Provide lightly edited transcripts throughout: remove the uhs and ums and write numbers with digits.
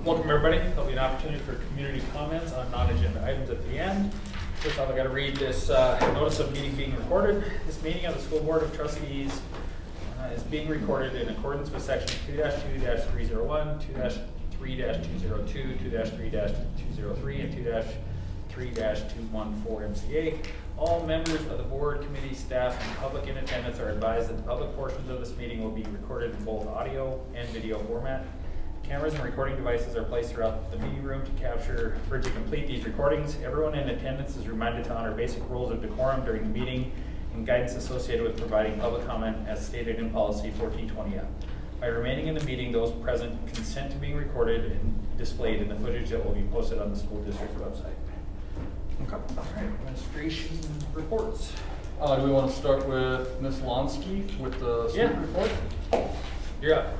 Welcome everybody. There'll be an opportunity for community comments on non-agenda items at the end. First off, I got to read this notice of meeting being recorded. This meeting of the School Board of Trustees is being recorded in accordance with section 2-2-301, 2-3-202, 2-3-203, and 2-3-214 MCA. All members of the board, committee, staff, and public in attendance are advised that the public portions of this meeting will be recorded in both audio and video format. Cameras and recording devices are placed throughout the meeting room to capture or to complete these recordings. Everyone in attendance is reminded to honor basic rules of decorum during the meeting and guidance associated with providing public comment as stated in policy 1420F. By remaining in the meeting, those present consent to being recorded and displayed in the footage that will be posted on the school district website. Okay. All right, administration reports. Do we want to start with Ms. Lonsky with the student report? You're up.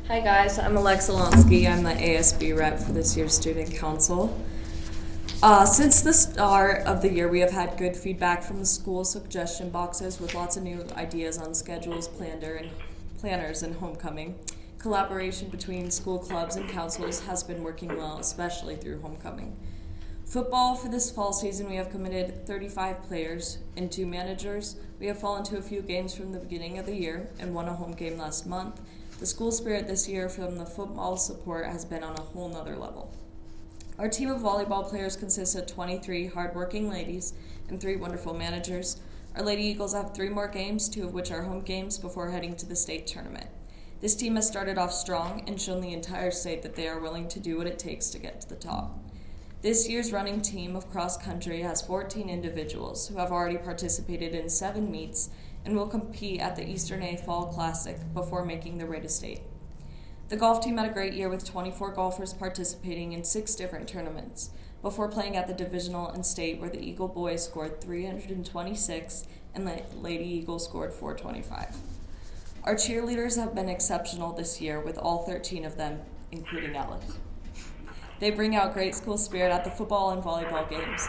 Hi guys, I'm Alexa Lonsky. I'm the ASB rep for this year's Student Council. Since the start of the year, we have had good feedback from the school suggestion boxes with lots of new ideas on schedules, planners, and homecoming. Collaboration between school clubs and councils has been working well, especially through homecoming. Football for this fall season, we have committed 35 players and 2 managers. We have fallen to a few games from the beginning of the year and won a home game last month. The school spirit this year from the football support has been on a whole nother level. Our team of volleyball players consists of 23 hardworking ladies and 3 wonderful managers. Our Lady Eagles have 3 more games, 2 of which are home games, before heading to the state tournament. This team has started off strong and shown the entire state that they are willing to do what it takes to get to the top. This year's running team of cross country has 14 individuals who have already participated in 7 meets and will compete at the Eastern A Fall Classic before making their way to state. The golf team had a great year with 24 golfers participating in 6 different tournaments before playing at the divisional and state, where the Eagle boys scored 326 and the Lady Eagles scored 425. Our cheerleaders have been exceptional this year, with all 13 of them, including Ellis. They bring out great school spirit at the football and volleyball games.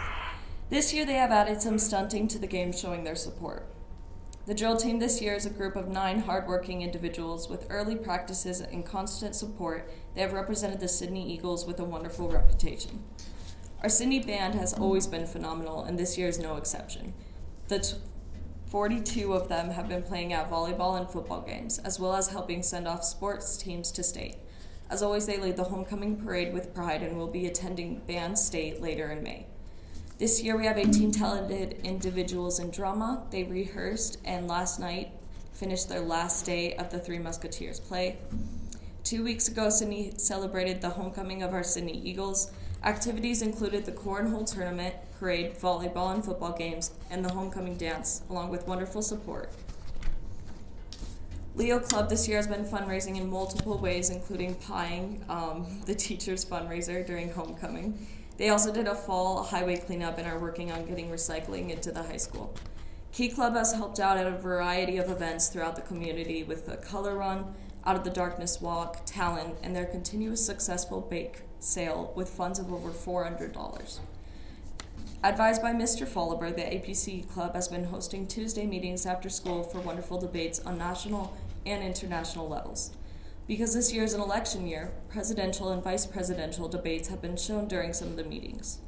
This year they have added some stunting to the game, showing their support. The drill team this year is a group of 9 hardworking individuals with early practices and constant support. They have represented the Sidney Eagles with a wonderful reputation. Our Sidney band has always been phenomenal, and this year is no exception. The 42 of them have been playing at volleyball and football games, as well as helping send off sports teams to state. As always, they lead the homecoming parade with pride and will be attending band state later in May. This year we have 18 talented individuals in drama. They rehearsed and last night finished their last day of the 3 Musketeers play. 2 weeks ago, Sidney celebrated the homecoming of our Sidney Eagles. Activities included the cornhole tournament, parade, volleyball and football games, and the homecoming dance, along with wonderful support. Leo Club this year has been fundraising in multiple ways, including pieing the teachers' fundraiser during homecoming. They also did a fall highway cleanup and are working on getting recycling into the high school. Key Club has helped out at a variety of events throughout the community with the Color Run, Out of the Darkness Walk, Talent, and their continuous successful bake sale with funds of over $400. Advised by Mr. Folliber, the APC Club has been hosting Tuesday meetings after school for wonderful debates on national and international levels. Because this year is an election year, presidential and vice presidential debates have been shown during some of the meetings.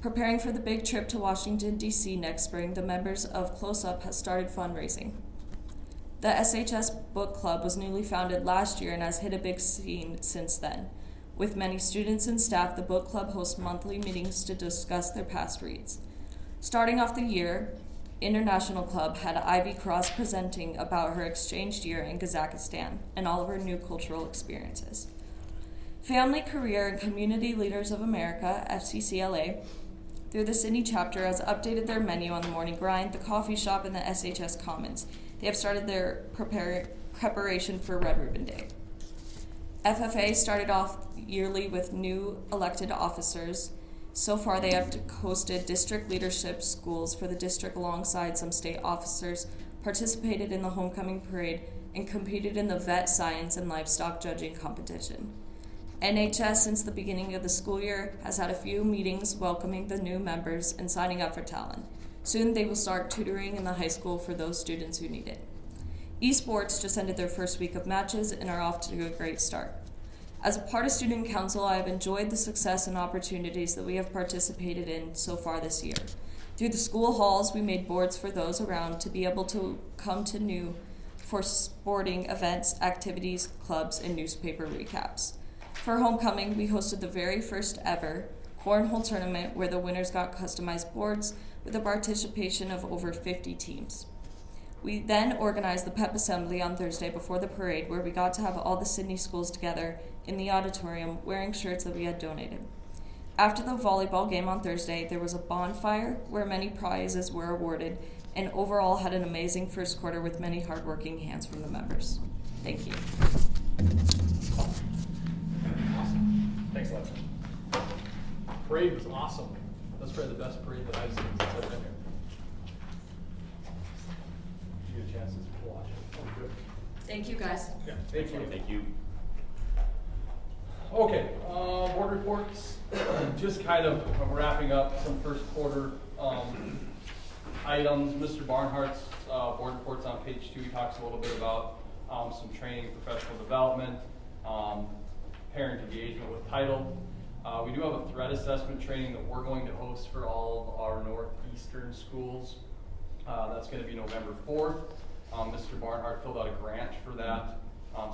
Preparing for the big trip to Washington, D.C. next spring, the members of Close Up has started fundraising. The SHS Book Club was newly founded last year and has hit a big scene since then. With many students and staff, the book club hosts monthly meetings to discuss their past reads. Starting off the year, International Club had Ivy Cross presenting about her exchange year in Kazakhstan and all of her new cultural experiences. Family, Career, and Community Leaders of America, FCCLA, through the Sidney chapter, has updated their menu on the Morning Grind, the coffee shop, and the SHS Commons. They have started their preparation for Red Ribbon Day. FFA started off yearly with new elected officers. So far, they have hosted district leadership schools for the district alongside some state officers, participated in the homecoming parade, and competed in the vet science and livestock judging competition. NHS, since the beginning of the school year, has had a few meetings welcoming the new members and signing up for talent. Soon they will start tutoring in the high school for those students who need it. Esports just ended their first week of matches and are off to a great start. As a part of Student Council, I have enjoyed the success and opportunities that we have participated in so far this year. Through the school halls, we made boards for those around to be able to come to New for sporting events, activities, clubs, and newspaper recaps. For homecoming, we hosted the very first ever cornhole tournament where the winners got customized boards with the participation of over 50 teams. We then organized the pep assembly on Thursday before the parade, where we got to have all the Sidney schools together in the auditorium wearing shirts that we had donated. After the volleyball game on Thursday, there was a bonfire where many prizes were awarded, and overall had an amazing first quarter with many hardworking hands from the members. Thank you. Awesome. Thanks, Alexa. Parade was awesome. That's probably the best parade that I've seen since I've been here. Did you get a chance to watch it? Oh, good. Thank you, guys. Yeah, thank you. Thank you. Okay, board reports. Just kind of wrapping up some first quarter items. Mr. Barnhart's board reports on page 2. He talks a little bit about some training, professional development, parent engagement with title. We do have a threat assessment training that we're going to host for all of our northeastern schools. That's going to be November 4th. Mr. Barnhart filled out a grant for that.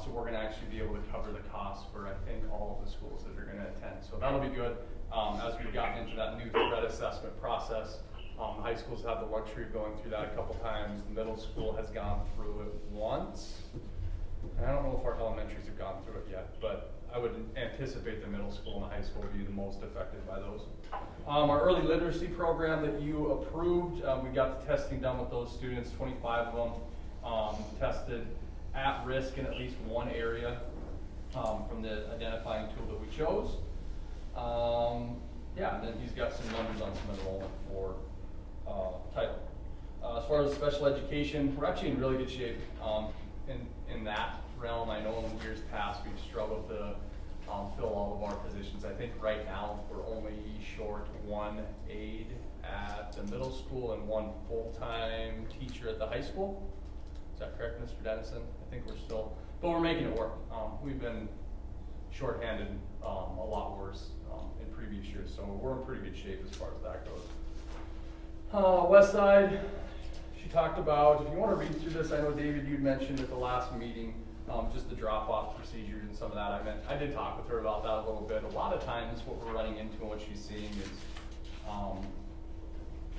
So we're going to actually be able to cover the cost for, I think, all of the schools that are going to attend. So that'll be good. As we've gotten into that new threat assessment process, the high schools have the luxury of going through that a couple times. The middle school has gone through it once. And I don't know if our elementaries have gone through it yet, but I would anticipate the middle school and the high school will be the most affected by those. Our early literacy program that you approved, we got the testing done with those students, 25 of them tested at risk in at least one area from the identifying tool that we chose. Yeah, and then he's got some numbers on some enrollment for title. As far as special education, we're actually in really good shape in that realm. I know in years past we've struggled to fill all of our positions. I think right now we're only short one aide at the middle school and one full-time teacher at the high school. Is that correct, Mr. Dennison? I think we're still, but we're making it work. We've been shorthanded a lot worse in previous years, so we're in pretty good shape as far as that goes. West Side, she talked about, if you want to read through this, I know David, you'd mentioned at the last meeting, just the drop-off procedures and some of that. I did talk with her about that a little bit. A lot of times what we're running into and what she's seeing is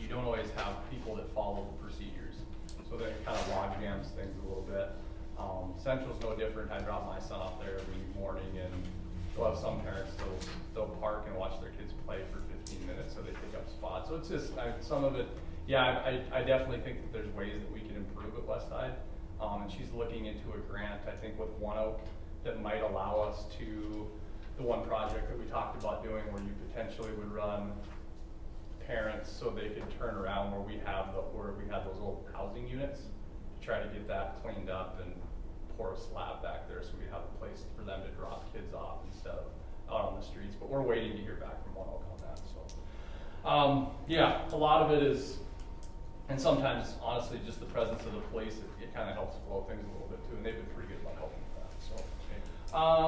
you don't always have people that follow the procedures. So that it kind of log jams things a little bit. Central's no different. I drop my son off there every morning, and we'll have some parents they'll park and watch their kids play for 15 minutes so they pick up spots. So it's just some of it. Yeah, I definitely think that there's ways that we can improve at West Side. And she's looking into a grant, I think, with One Oak that might allow us to the one project that we talked about doing, where you potentially would run parents so they could turn around where we had those old housing units to try to get that cleaned up and pour a slab back there so we have a place for them to drop kids off instead of out on the streets. But we're waiting to hear back from One Oak on that. So yeah, a lot of it is, and sometimes honestly just the presence of the police, it kind of helps flow things a little bit too, and they've been pretty good about helping with that.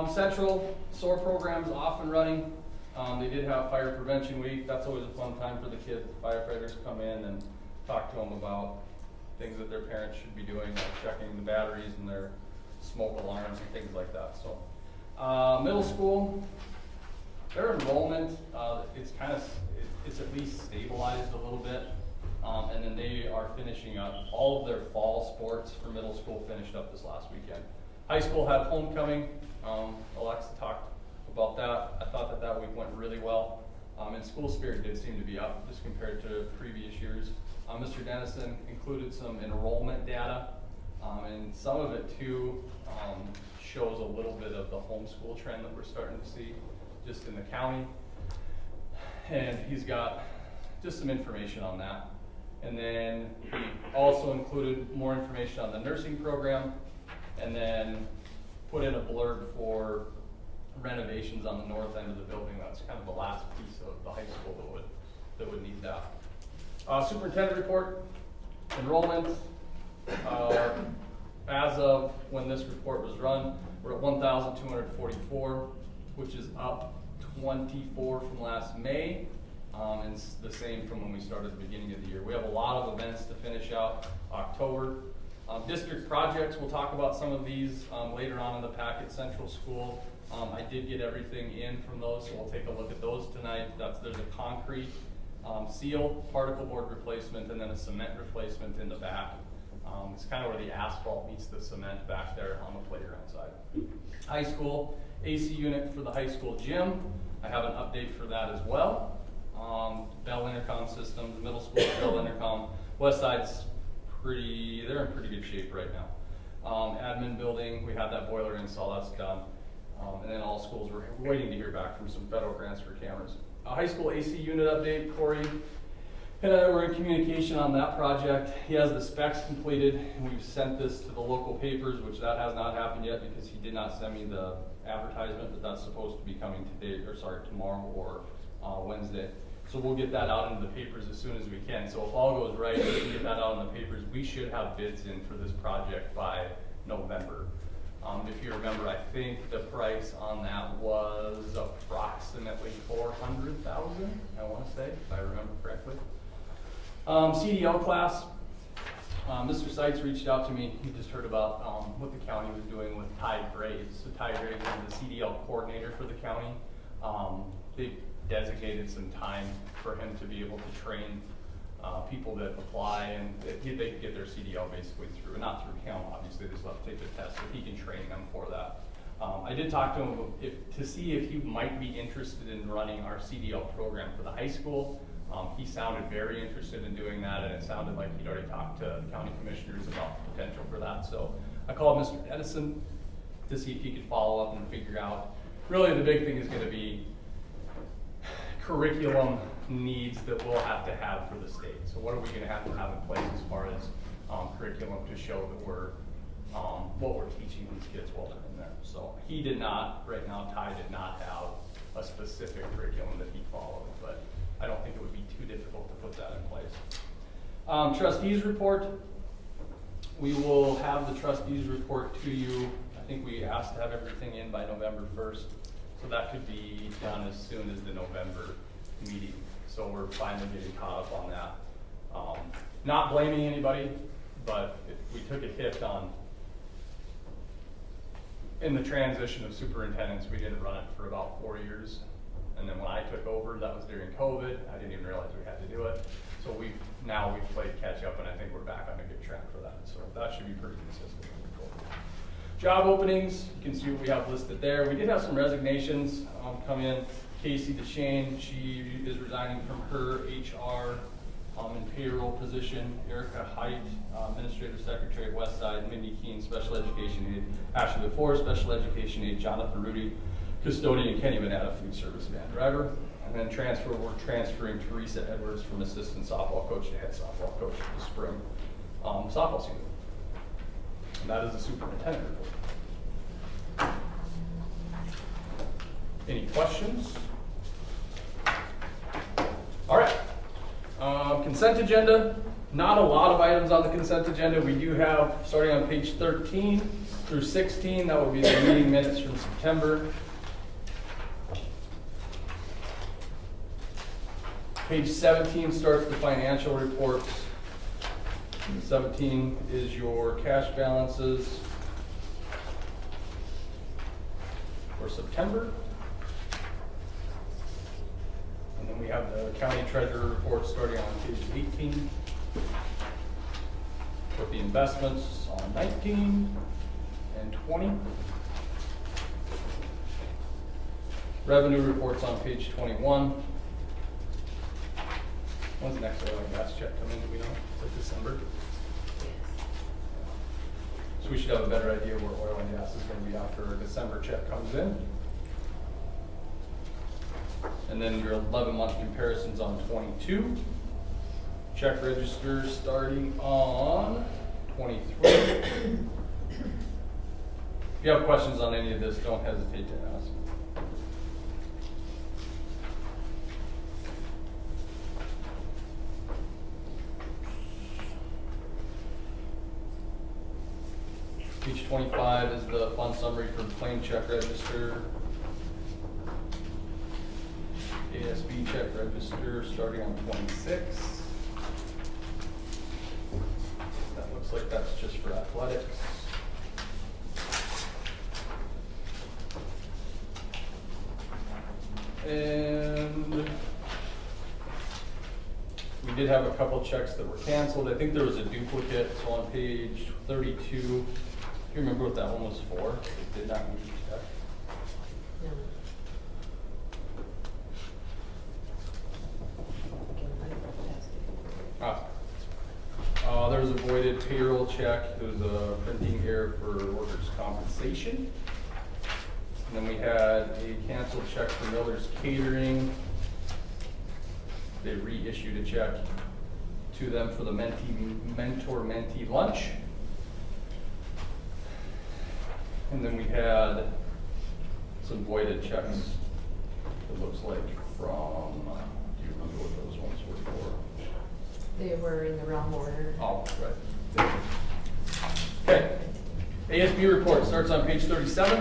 So Central SOAR program's off and running. They did have Fire Prevention Week. That's always a fun time for the kids. The firefighters come in and talk to them about things that their parents should be doing, like checking the batteries and their smoke alarms and things like that. So middle school, their enrollment, it's at least stabilized a little bit. And then they are finishing up all of their fall sports for middle school finished up this last weekend. High school had homecoming. Alexa talked about that. I thought that week went really well. And school spirit did seem to be up just compared to previous years. Mr. Dennison included some enrollment data, and some of it too shows a little bit of the homeschool trend that we're starting to see just in the county. And he's got just some information on that. And then he also included more information on the nursing program, and then put in a blurb for renovations on the north end of the building. That's kind of the last piece of the high school that would need that. Superintendent report, enrollment. As of when this report was run, we're at 1,244. which is up 24 from last May. And it's the same from when we started at the beginning of the year. We have a lot of events to finish out October. District projects, we'll talk about some of these later on in the packet. Central School, I did get everything in from those, so we'll take a look at those tonight. There's a concrete seal, particle board replacement, and then a cement replacement in the back. It's kind of where the asphalt meets the cement back there on the playground side. High school, AC unit for the high school gym. I have an update for that as well. Bell intercom systems, middle school Bell intercom. West side's they're in pretty good shape right now. Admin building, we had that boiler install, that's done. And then all schools, we're waiting to hear back from some federal grants for cameras. High school AC unit update, Corey and I were in communication on that project. He has the specs completed, and we've sent this to the local papers, which that has not happened yet because he did not send me the advertisement, but that's supposed to be coming tomorrow or Wednesday. So we'll get that out into the papers as soon as we can. So if all goes right, we can get that out in the papers. We should have bids in for this project by November. If you remember, I think the price on that was approximately $400,000, I want to say, if I remember correctly. CDL class, Mr. Seitz reached out to me. He just heard about what the county was doing with Ty Graves. So Ty Graves is the CDL coordinator for the county. They designated some time for him to be able to train people that apply, and they can get their CDL basically through, and not through him, obviously, they still have to take the test, but he can train them for that. I did talk to him to see if he might be interested in running our CDL program for the high school. He sounded very interested in doing that, and it sounded like he'd already talked to county commissioners about the potential for that. So I called Mr. Edison to see if he could follow up and figure out. Really, the big thing is going to be curriculum needs that we'll have to have for the state. So what are we going to have in place as far as curriculum to show that we're what we're teaching these kids while they're in there. So he did not, right now Ty did not have a specific curriculum that he followed, but I don't think it would be too difficult to put that in place. Trustees report. We will have the trustees report to you. I think we asked to have everything in by November 1st. So that could be done as soon as the November meeting. So we're finally getting caught up on that. Not blaming anybody, but we took a hit in the transition of superintendents. We didn't run it for about 4 years. And then when I took over, that was during COVID. I didn't even realize we had to do it. So we've played catch up, and I think we're back on a good track for that. So that should be pretty consistent moving forward. Job openings, you can see what we have listed there. We did have some resignations come in. Casey DeShane, she is resigning from her HR and payroll position. Erica Height, Administrative Secretary at Westside. Mindy Keene, Special Education Aide. Ashley LaForest, Special Education Aide. Jonathan Rudy, Custodian. Kenny Manetta, Food Service Van Driver. And then we're transferring Teresa Edwards from Assistant Softball Coach to Head Softball Coach for the spring softball season. And that is the superintendent report. Any questions? All right. Consent agenda. Not a lot of items on the consent agenda. We do have, starting on page 13 through 16, that will be the meeting minutes from September. Page 17 starts the financial reports. 17 is your cash balances for September. And then we have the county treasurer report starting on page 18 with the investments on 19 and 20. Revenue reports on page 21. When's the next oil and gas check come in? Do we know? Is it December? So we should have a better idea where oil and gas is going to be after a December check comes in. And then your 11-month comparisons on 22. Check registers starting on 23. If you have questions on any of this, don't hesitate to ask. Page 25 is the fund summary for claim check register. register starting on 26. That looks like that's just for athletics. And we did have a couple checks that were canceled. I think there was a duplicate, so on page 32, do you remember what that one was for? It did not need to check. There was a voided payroll check. There was a printing error for workers' compensation. And then we had a canceled check for Miller's Catering. They reissued a check to them for the mentor-mentee lunch. And then we had some voided checks, it looks like, from, do you remember what those ones were for? They were in the wrong order. Oh, right. Okay. ASB report starts on page 37.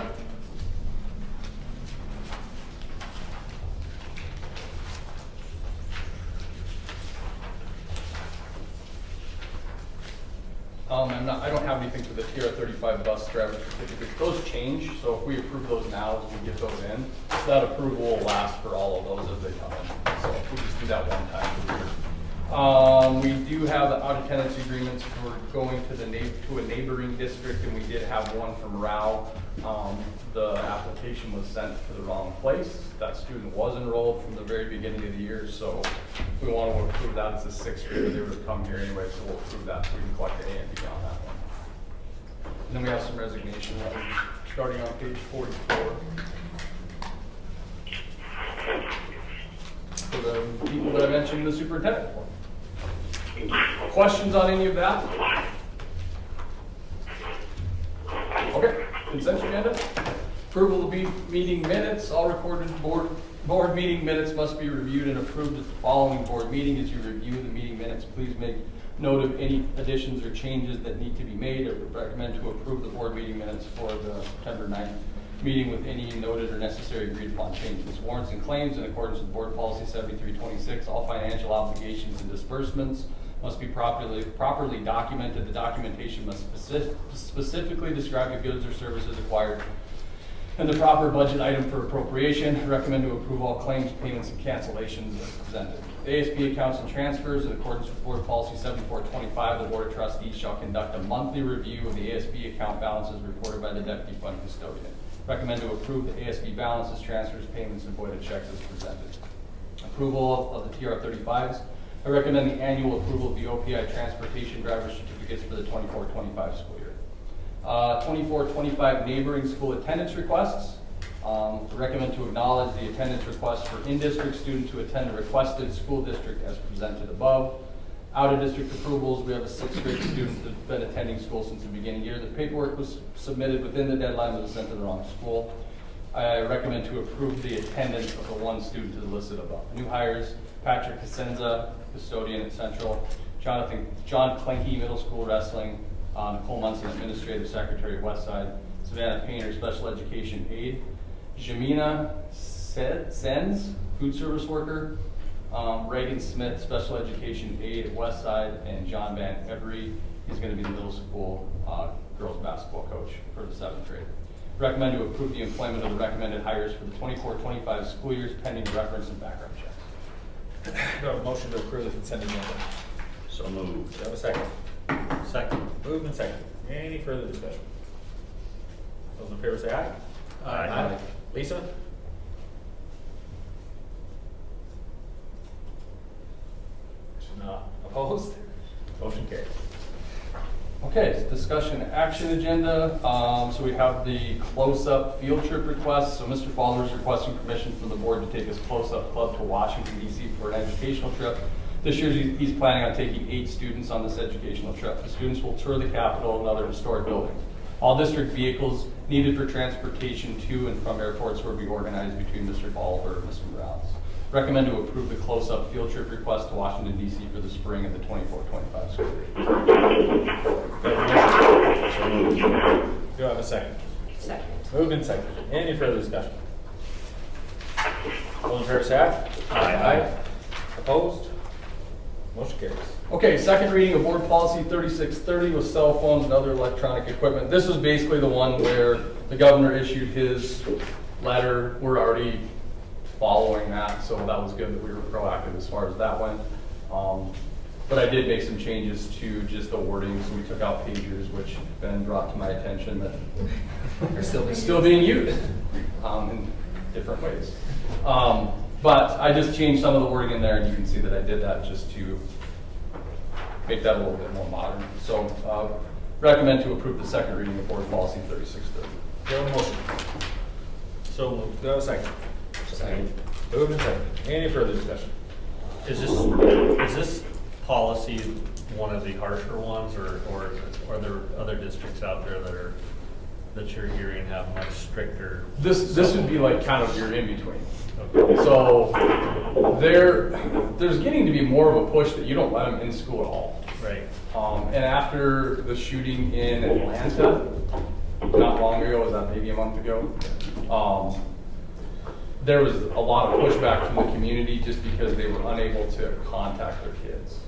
I don't have anything for the TR35 bus driver certificates. Those change, so if we approve those now, as we get those in, that approval will last for all of those as they come in. So we just do that one time per year. We do have the out of tenancy agreements for going to a neighboring district, and we did have one from Rao. The application was sent to the wrong place. That student was enrolled from the very beginning of the year, so we want to approve that. It's a sixth grader. They would come here anyway, so we'll approve that so we can collect the A and B on that one. And then we have some resignation letters starting on page 44. For the people that I mentioned in the superintendent report. Questions on any of that? Okay, consent agenda. Approval of meeting minutes. All recorded board meeting minutes must be reviewed and approved at the following board meeting. As you review the meeting minutes, please make note of any additions or changes that need to be made. I recommend to approve the board meeting minutes for the September 9th meeting with any noted or necessary agreed upon changes. Warrants and claims in accordance with board policy 7326. All financial obligations and disbursements must be properly documented. The documentation must specifically describe the goods or services acquired and the proper budget item for appropriation. I recommend to approve all claims, payments, and cancellations as presented. The ASB accounts and transfers in accordance with board policy 7425. The board of trustees shall conduct a monthly review of the ASB account balances reported by the deputy fund custodian. Recommend to approve the ASB balances, transfers, payments, and voided checks as presented. Approval of the TR35s. I recommend the annual approval of the OPI transportation driver certificates for the 24-25 school year. 24-25 neighboring school attendance requests. Recommend to acknowledge the attendance request for in-district students who attend a requested school district as presented above. Out-of-district approvals, we have a sixth grade student that's been attending school since the beginning of the year. The paperwork was submitted within the deadline, but was sent to the wrong school. I recommend to approve the attendance of the one student who is listed above. New hires, Patrick Casenza, custodian at Central, John Klenke, middle school wrestling, Nicole Munson, administrative secretary at Westside, Savannah Painter, special education aide, Jamina Sens, food service worker, Reagan Smith, special education aide at Westside, and John Van Every, he's going to be the middle school girls basketball coach for the 7th grade. Recommend to approve the employment of the recommended hires for the 24-25 school years pending reference and background checks. Do I have a motion to approve the consent agenda? So moved. Do I have a second? Second. Moved and second. Any further discussion? Those in favor say aye. Aye. Lisa? Not opposed? Motion carries. Okay, discussion action agenda. So we have the close-up field trip request. So Mr. Fowler is requesting permission from the board to take his close-up club to Washington, D.C. for an educational trip. This year he's planning on taking 8 students on this educational trip. The students will tour the Capitol and other historic buildings. All district vehicles needed for transportation to and from airports will be organized between Mr. Oliver and Mr. Morales. Recommend to approve the close-up field trip request to Washington, D.C. for the spring of the 24-25 school year. So moved. Do I have a second? Second. Moved and second. Any further discussion? Those in favor say aye. Aye. Opposed? Motion carries. Okay, second reading of board policy 3630 with cell phones and other electronic equipment. This was basically the one where the governor issued his letter. We're already following that, so that was good that we were proactive as far as that went. But I did make some changes to just the wording, so we took out pagers, which Ben brought to my attention that They're still still being used in different ways. But I just changed some of the wording in there, and you can see that I did that just to make that a little bit more modern. So recommend to approve the second reading of board policy 3630. Do you have a motion? So moved. Do I have a second? Second. Moved and second. Any further discussion? Is this policy one of the harsher ones, or are there other districts out there that you're hearing have much stricter? This would be like kind of your in-between. Okay. So there's getting to be more of a push that you don't let them in school at all. Right. And after the shooting in Atlanta, not long ago, was that maybe a month ago? There was a lot of pushback from the community just because they were unable to contact their kids.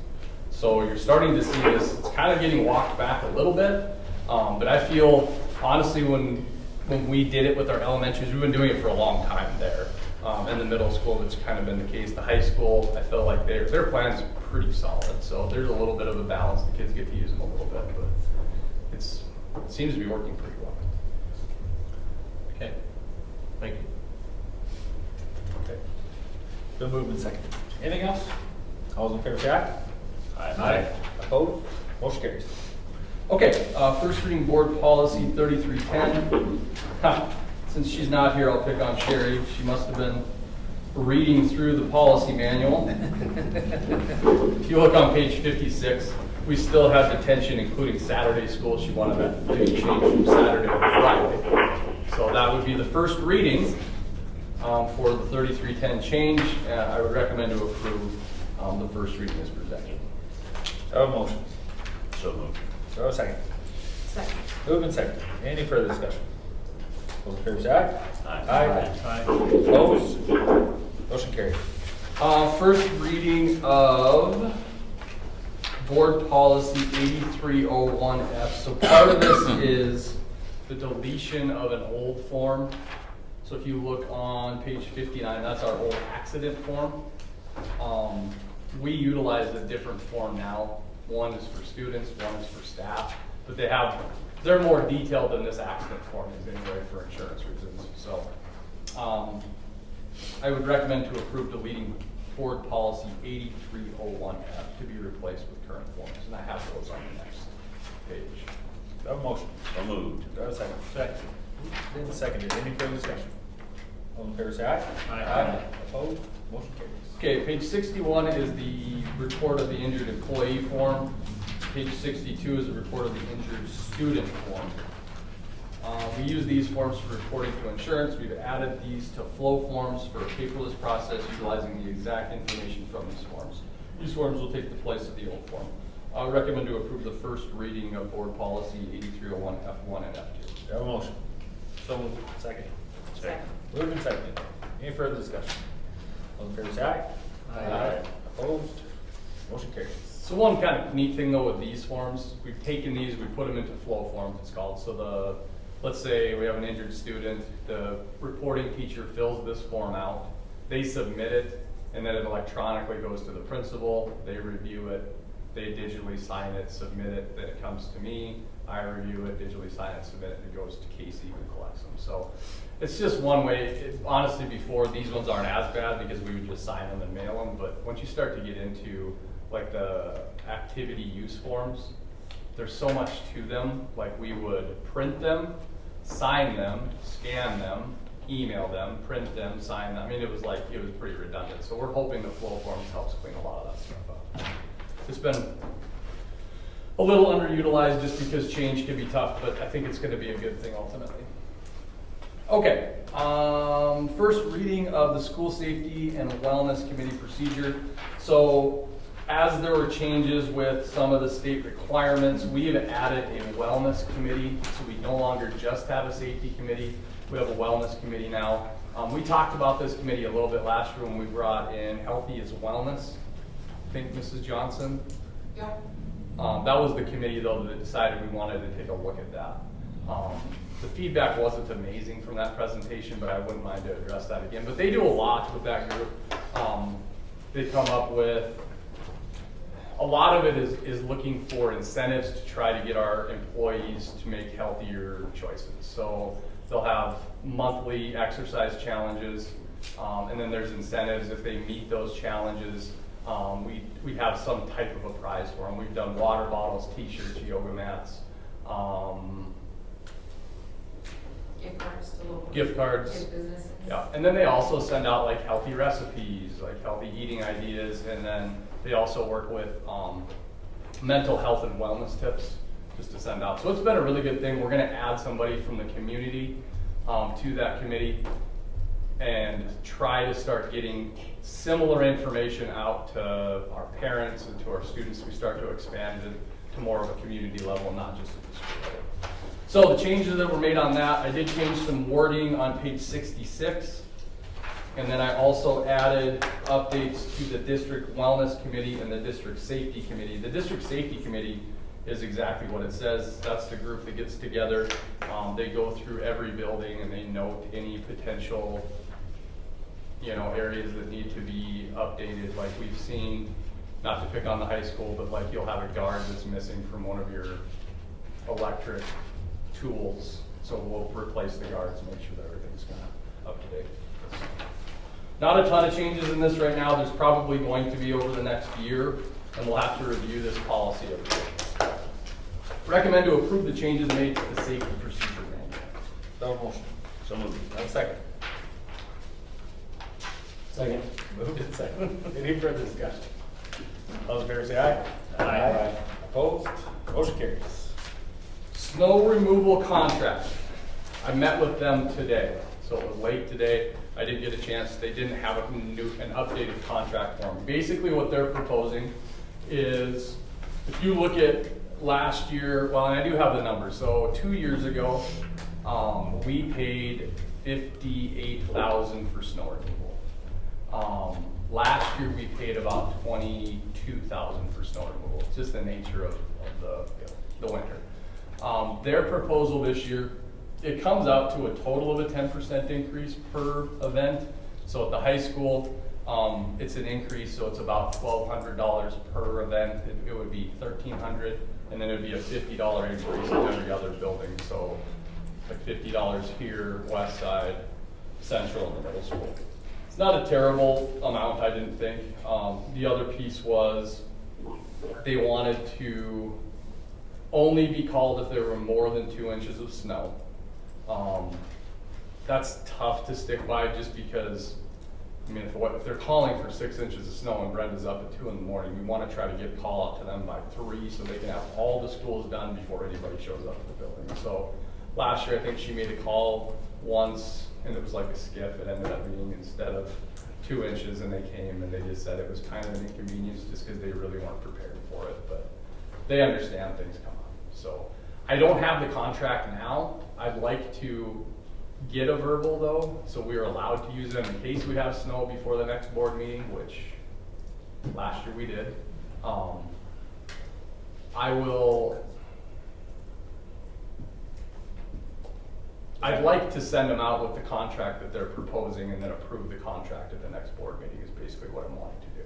So you're starting to see this, it's kind of getting walked back a little bit. But I feel, honestly, when we did it with our elementaries, we've been doing it for a long time there. In the middle school, it's kind of been the case. The high school, I feel like their plan's pretty solid. So there's a little bit of a balance. The kids get to use them a little bit, but it seems to be working pretty well. Okay. Thank you. Okay. Been moved and seconded. Anything else? All those in favor say aye. Aye. Opposed? Motion carries. Okay, first reading board policy 3310. Since she's not here, I'll pick on Sherry. She must have been reading through the policy manual. If you look on page 56, we still have detention, including Saturday school. She wanted that to be changed from Saturday to Friday. So that would be the first reading for the 3310 change. I would recommend to approve the first reading as presented. Do I have a motion? So moved. Do I have a second? Second. Moved and seconded. Any further discussion? Those in favor say aye. Aye. Aye. Opposed? Motion carries. First reading of board policy 8301F. So part of this is the deletion of an old form. So if you look on page 59, that's our old accident form. We utilize a different form now. One is for students, one is for staff, but they're more detailed than this accident form is anyway for insurance reasons. So I would recommend to approve deleting board policy 8301F to be replaced with current forms, and I have those on the next page. Do I have a motion? So moved. Do I have a second? Second. Moved and seconded. Any further discussion? All in favor say aye. Aye. Opposed? Motion carries. Okay, page 61 is the report of the injured employee form. Page 62 is the report of the injured student form. We use these forms for reporting to insurance. We've added these to flow forms for a paperless process utilizing the exact information from these forms. These forms will take the place of the old form. I recommend to approve the first reading of board policy 8301 F1 and F2. Do I have a motion? So moved. Second. Second. Moved and seconded. Any further discussion? All in favor say aye. Aye. Opposed? Motion carries. So one kind of neat thing though with these forms, we've taken these, we put them into flow forms, it's called. So let's say we have an injured student, the reporting teacher fills this form out, they submit it, and then it electronically goes to the principal, they review it, they digitally sign it, submit it, then it comes to me, I review it, digitally sign it, submit it, and it goes to Casey who collects them. So it's just one way. Honestly, before, these ones aren't as bad because we would just sign them and mail them, but once you start to get into like the activity use forms, there's so much to them. Like we would print them, sign them, scan them, email them, print them, sign them. I mean, it was pretty redundant. So we're hoping the flow forms helps clean a lot of that stuff up. It's been a little underutilized just because change can be tough, but I think it's going to be a good thing ultimately. Okay, first reading of the School Safety and Wellness Committee procedure. So as there were changes with some of the state requirements, we have added a wellness committee. So we no longer just have a safety committee. We have a wellness committee now. We talked about this committee a little bit last year when we brought in Healthy is Wellness. I think Mrs. Johnson. Yep. That was the committee though that decided we wanted to take a look at that. The feedback wasn't amazing from that presentation, but I wouldn't mind to address that again. But they do a lot with that group. They come up with, a lot of it is looking for incentives to try to get our employees to make healthier choices. So they'll have monthly exercise challenges, and then there's incentives if they meet those challenges. We have some type of a prize for them. We've done water bottles, t-shirts, yoga mats, Gift cards to local. gift cards. Gift businesses. Yeah, and then they also send out like healthy recipes, like healthy eating ideas, and then they also work with mental health and wellness tips just to send out. So it's been a really good thing. We're gonna add somebody from the community to that committee and try to start getting similar information out to our parents and to our students. We start to expand it to more of a community level, not just at the school level. So the changes that were made on that, I did change some wording on page 66. And then I also added updates to the district wellness committee and the district safety committee. The district safety committee is exactly what it says. That's the group that gets together. They go through every building and they note any potential, areas that need to be updated. Like we've seen, not to pick on the high school, but like you'll have a guard that's missing from one of your electric tools. So we'll replace the guards and make sure that everything's kind of up to date. Not a ton of changes in this right now. There's probably going to be over the next year, and we'll have to review this policy every year. Recommend to approve the changes made to the safety procedure manual. No motion. So moved. Have a second. Second. Moved and second. Any further discussion? All those in favor say aye. Aye. Opposed? Motion carries. Snow removal contract. I met with them today, so it was late today. I didn't get a chance. They didn't have an updated contract for me. Basically what they're proposing is, if you look at last year, well, and I do have the numbers. So 2 years ago, we paid $58,000 for snow removal. Last year we paid about $22,000 for snow removal. It's just the nature of the winter. Their proposal this year, it comes out to a total of a 10% increase per event. So at the high school, it's an increase, so it's about $1,200 per event. It would be $1,300, and then it would be a $50 increase in every other building. So like $50 here, west side, central, and the middle school. It's not a terrible amount, I didn't think. The other piece was they wanted to only be called if there were more than 2 inches of snow. That's tough to stick by just because, if they're calling for 6 inches of snow and Brenda's up at 2 in the morning, we want to try to get a call out to them by 3 so they can have all the schools done before anybody shows up at the building. So last year, I think she made a call once and it was like a skiff. It ended up being instead of 2 inches, and they came and they just said it was kind of an inconvenience just because they really weren't prepared for it, but they understand things come up. So I don't have the contract now. I'd like to get a verbal though, so we are allowed to use it in case we have snow before the next board meeting, which last year we did. I'd like to send them out with the contract that they're proposing and then approve the contract at the next board meeting is basically what I'm wanting to do.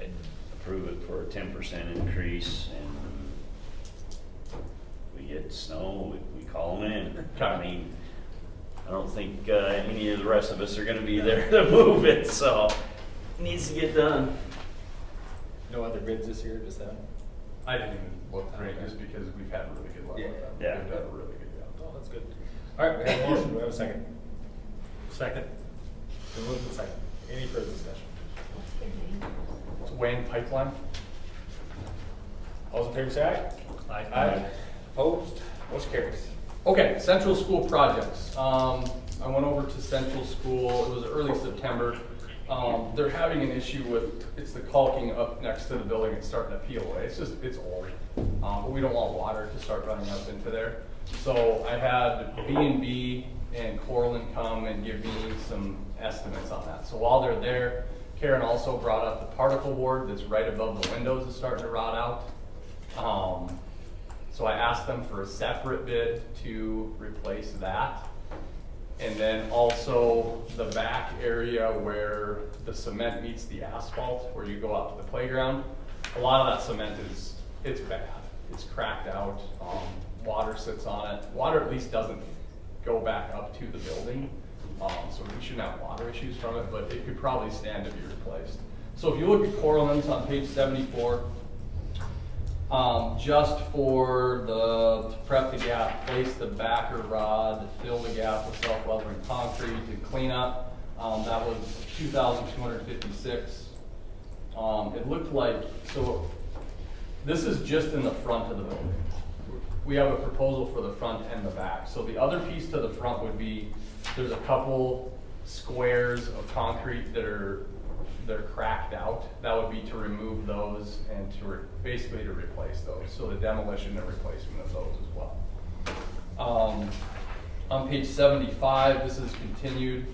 I'd approve it for a 10% increase, and we get snow, we call them in. Okay. I don't think any of the rest of us are gonna be there to move it, so it needs to get done. No other bids this year, just that? I didn't even look for it just because we've had really good luck with them. Yeah. They've done a really good job. Oh, that's good. All right, we have a motion. Do we have a second? Second. We move to second. Any further discussion? It's Wayne Pipeline. All those in favor say aye. Aye. Opposed? Motion carries. Okay, Central School projects. I went over to Central School, it was early September. They're having an issue with, it's the caulking up next to the building, it's starting to peel away. It's old. But we don't want water to start running up into there. So I had B&B and Corlin come and give me some estimates on that. So while they're there, Karen also brought up the particle board that's right above the windows is starting to rot out. So I asked them for a separate bid to replace that. And then also the back area where the cement meets the asphalt, where you go out to the playground. A lot of that cement it's bad. It's cracked out. Water sits on it. Water at least doesn't go back up to the building. So we shouldn't have water issues from it, but it could probably stand to be replaced. So if you look at Corlin's on page 74, just for to prep the gap, place the backer rod, fill the gap with self-leveling concrete to clean up, that was $2,256. It looked like, so this is just in the front of the building. We have a proposal for the front and the back. So the other piece to the front would be, there's a couple squares of concrete that they're cracked out. That would be to remove those and basically to replace those. So the demolition and replacement of those as well. On page 75, this is continued.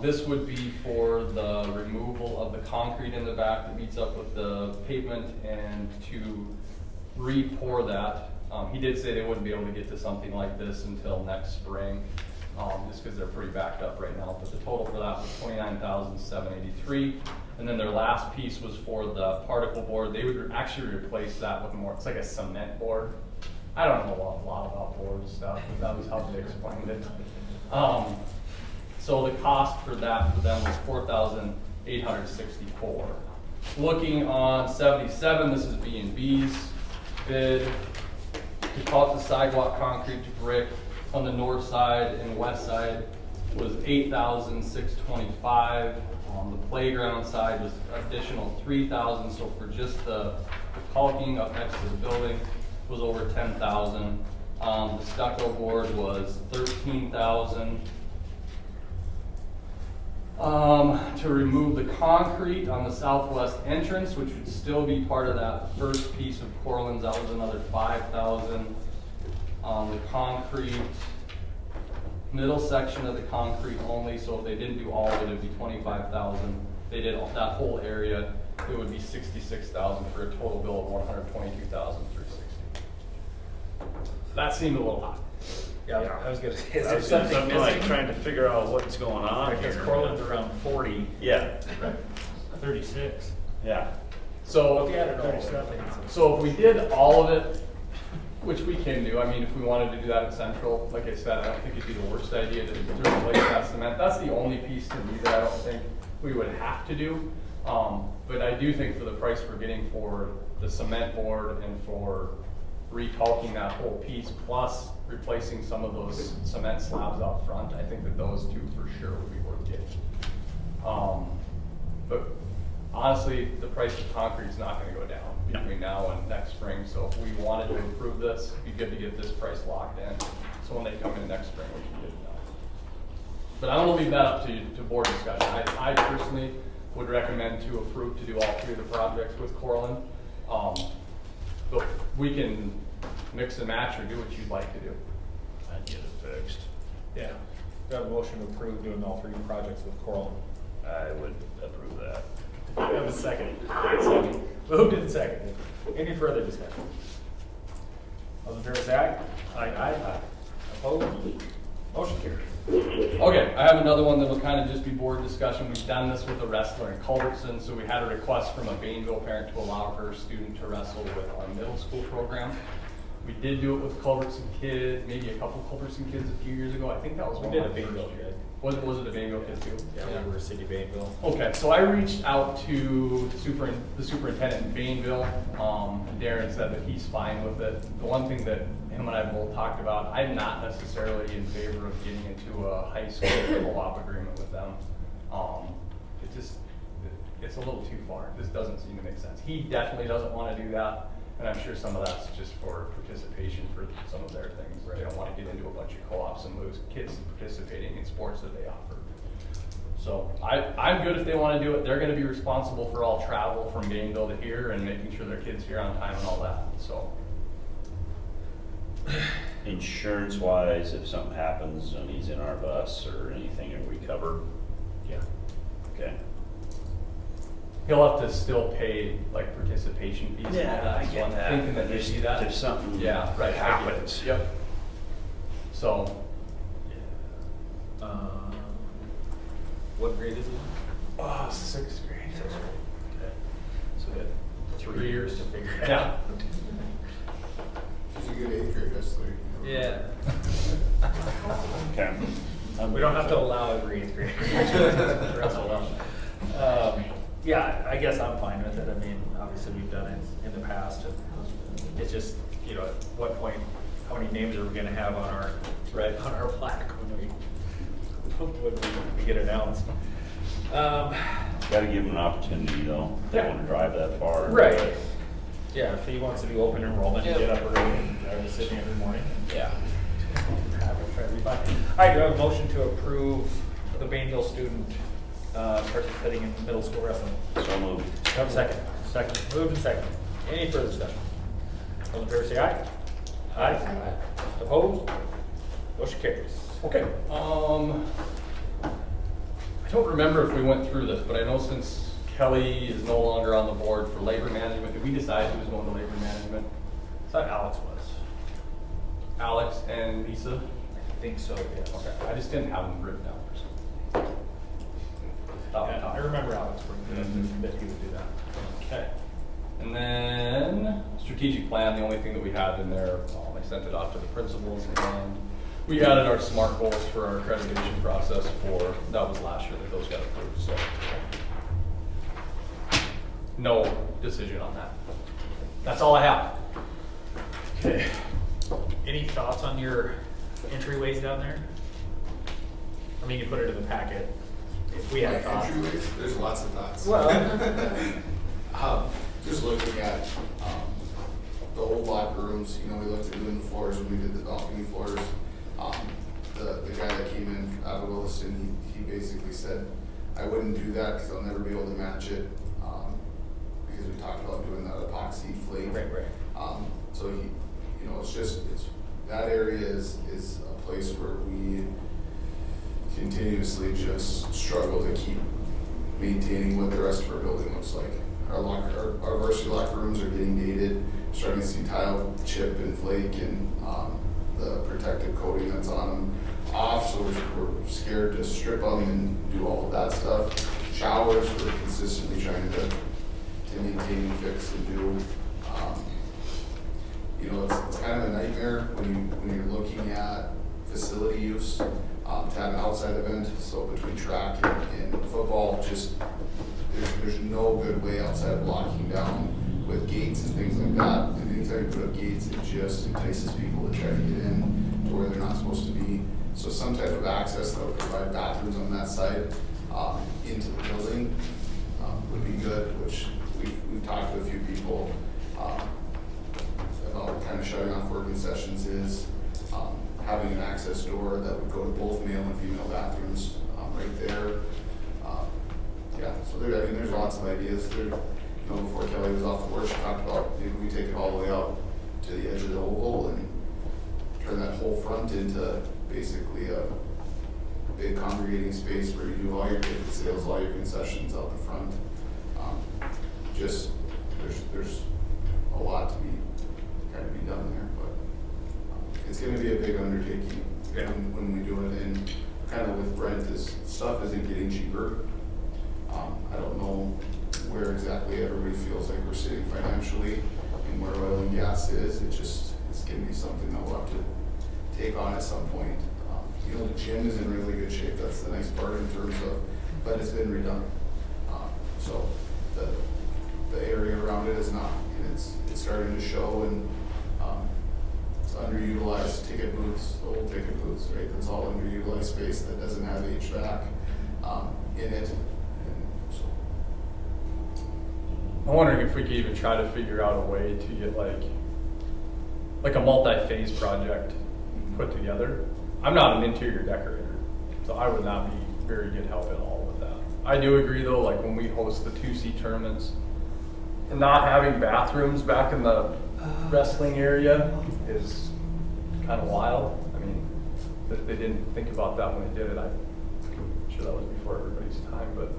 This would be for the removal of the concrete in the back that meets up with the pavement and to re-pour that. He did say they wouldn't be able to get to something like this until next spring, just because they're pretty backed up right now. But the total for that was $29,783. And then their last piece was for the particle board. They would actually replace that with more, it's like a cement board. I don't know a lot about board stuff, but that was how they explained it. So the cost for that for them was $4,864. Looking on 77, this is B&B's bid. To caulk the sidewalk concrete to brick on the north side and west side was $8,625. On the playground side was additional $3,000. So for just the caulking up next to the building was over $10,000. The stucco board was $13,000. To remove the concrete on the southwest entrance, which would still be part of that first piece of Corlin's, that was another $5,000. The concrete, middle section of the concrete only, so if they didn't do all of it, it'd be $25,000. They did that whole area, it would be $66,000 for a total bill of $122,360. That seemed a little high. Yeah, I was gonna say, is I there was gonna say, something I'm like missing? trying to figure out what's going on Because here. Corlin's around 40. Yeah, 36. yeah. So, If you had it all. so if we did all of it, which we can do, I mean, if we wanted to do that at Central, like I said, I don't think it'd be the worst idea to replace that cement. That's the only piece to me that I don't think we would have to do. But I do think for the price we're getting for the cement board and for re-caulking that whole piece, plus replacing some of those cement slabs out front, I think that those two for sure would be worth getting. But honestly, the price of concrete is not gonna go down between now and next spring, so if we wanted to improve this, it'd be good to get this price locked in, so when they come in next spring, we can get it done. But I'm gonna leave that up to board discussion. I personally would recommend to approve to do all three of the projects with Corlin. But we can mix and match or do what you'd like to do. I'd get it fixed. Yeah. We have a motion to approve doing all three projects with Corlin. I would approve that. We have a second. Second. Moved and seconded. Any further discussion? All in favor, say aye. Aye. Opposed? Motion carries. Okay, I have another one that will kind of just be board discussion. We've done this with a wrestler in Culbertson, so we had a request from a Bainville parent to allow her student to wrestle with our middle school program. We did do it with Culbertson kids, maybe a couple Culbertson kids a few years ago. I think that was We one did of a my Bainville first. kid. Was it a Bainville kid too? Yeah, we were City Bainville. Okay, so I reached out to the superintendent in Bainville. Darren said that he's fine with it. The one thing that him and I both talked about, I'm not necessarily in favor of getting into a high school co-op agreement with them. It's a little too far. This doesn't seem to make sense. He definitely doesn't want to do that, and I'm sure some of that's just for participation for some of their things. They don't want to get into a bunch of co-ops and lose kids participating in sports that they offer. So I'm good if they wanna do it. They're gonna be responsible for all travel from Gainesville to here and making sure their kids here on time and all that, so. Insurance wise, if something happens and he's in our bus or anything, are we covered? Yeah. Okay. He'll have to still pay like participation fees and all that. So I'm thinking that they see that. If something Yeah, right. I get it. happens. Yep. So, What grade is he? 6th grade. Okay. So we had 3 years to figure it Yeah. out. He's a good 8th grade wrestler. Yeah. Okay. We don't have to allow every 8th grader to wrestle well. Yeah, I guess I'm fine with it. I mean, obviously we've done it in the past. And it's just, you know, at what point, how many names are we gonna have on our, on our plaque when we get announced? Gotta give him an opportunity though, if they Yeah. wanna drive that far. Right. Yeah, if he wants to do open enrollment, and get up early and drive to Sidney every morning. Yeah. Try to be fine. All right, do I have a motion to approve the Bainville student participating in middle school wrestling? So moved. Do I have a second? Second. Moved and second. Any further discussion? All in favor say aye. Aye. Opposed? Motion carries. Okay. I don't remember if we went through this, but I know since Kelly is no longer on the board for labor management, did we decide who was going to labor management? I thought Alex was. Alex and Lisa? I think so, yes. Okay, I just didn't have them written down for some. Yeah, I remember Alex bringing that he would do that. Okay. And then strategic plan, the only thing that we had in there, I sent it off to the principals and we added our SMART goals for our accreditation process that was last year that those got approved, so. No decision on that. That's all I have. Okay. Any thoughts on your entryways down there? I mean, you put it in the packet. If we had Like thoughts. entryways, there's lots of thoughts. Well, Just looking at the old locker rooms, you know, we looked at doing the floors when we did the balcony floors. The guy that came in out of Williston, he basically said, I wouldn't do that because I'll never be able to match it. Because we talked about doing that epoxy flake. Right. So that area is a place where we continuously just struggle to keep maintaining what the rest of our building looks like. Our varsity locker rooms are getting dated, starting to see tile chip and flake and the protective coating that's on them off, so we're scared to strip them and do all of that stuff. Showers, we're consistently trying to maintain and fix and do. You know, it's kind of a nightmare when you're looking at facility use, to have an outside event, so between track and football, just there's no good way outside of locking down with gates and things like that. And anytime you put up gates, it just entices people to try to get in to where they're not supposed to be. So some type of access that would provide bathrooms on that side into the building would be good, which we've talked to a few people about kind of shutting off where concessions is, having an access door that would go to both male and female bathrooms right there. So there's lots of ideas. There, before Kelly was off the board, she talked about maybe we take it all the way out to the edge of the oval and turn that whole front into basically a big congregating space where you do all your ticket sales, all your concessions out the front. There's a lot to be done there, but it's going to be a big undertaking when we do it. And kind of with Brent, this stuff isn't getting cheaper. I don't know where exactly everybody feels like we're sitting financially and where oil and gas is. It's going to be something that we'll have to take on at some point. The gym is in really good shape. That's the nice part in terms of, but it's been redone. So the area around it is not, and it's starting to show, and it's underutilized ticket booths, the old ticket booths, right? That's all underutilized space that doesn't have HVAC in it. I'm wondering if we could even try to figure out a way to get like a multi-phase project put together. I'm not an interior decorator, so I would not be very good help in all with that. I do agree though, like when we host the 2C tournaments, not having bathrooms back in the wrestling area is kind of wild. I mean, they didn't think about that when they did it. I'm sure that was before everybody's time, but